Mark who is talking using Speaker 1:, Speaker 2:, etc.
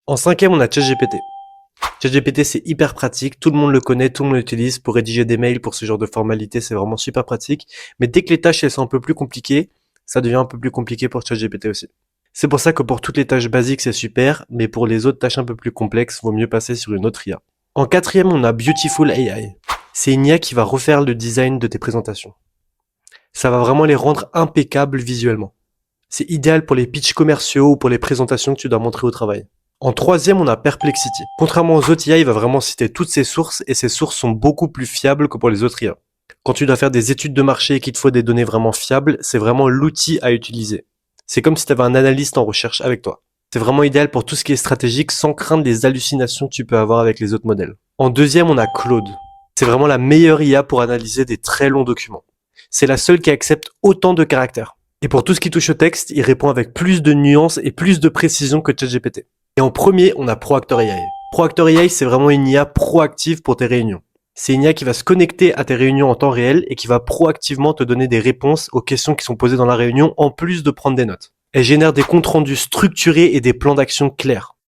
Speaker 1: En cinquième, on a ChatGPT. ChatGPT, c'est hyper pratique, tout le monde le connaît, tout le monde l'utilise pour rédiger des mails, pour ce genre de formalités, c'est vraiment super pratique. Mais dès que les tâches elles sont un peu plus compliquées, ça devient un peu plus compliqué pour ChatGPT aussi. C'est pour ça que pour toutes les tâches basiques, c'est super, mais pour les autres tâches un peu plus complexes, vaut mieux passer sur une autre IA. En quatrième, on a Beautiful AI. C'est une IA qui va refaire le design de tes présentations. Ça va vraiment les rendre impeccables visuellement. C'est idéal pour les pitchs commerciaux ou pour les présentations que tu dois montrer au travail. En troisième, on a Perplexity. Contrairement aux autres IA, il va vraiment citer toutes ses sources et ces sources sont beaucoup plus fiables que pour les autres IA. Quand tu dois faire des études de marché et qu'il te faut des données vraiment fiables, c'est vraiment l'outil à utiliser. C'est comme si tu avais un analyste en recherche avec toi. C'est vraiment idéal pour tout ce qui est stratégique sans craindre les hallucinations que tu peux avoir avec les autres modèles. En deuxième, on a Claude. C'est vraiment la meilleure IA pour analyser des très longs documents. C'est la seule qui accepte autant de caractères. Et pour tout ce qui touche au texte, il répond avec plus de nuances et plus de précision que ChatGPT. Et en premier, on a Proactor AI. Proactor AI, c'est vraiment une IA proactive pour tes réunions. C'est une IA qui va se connecter à tes réunions en temps réel et qui va proactivement te donner des réponses aux questions qui sont posées dans la réunion en plus de prendre des notes. Elle génère des comptes rendus structurés et des plans d'action clairs.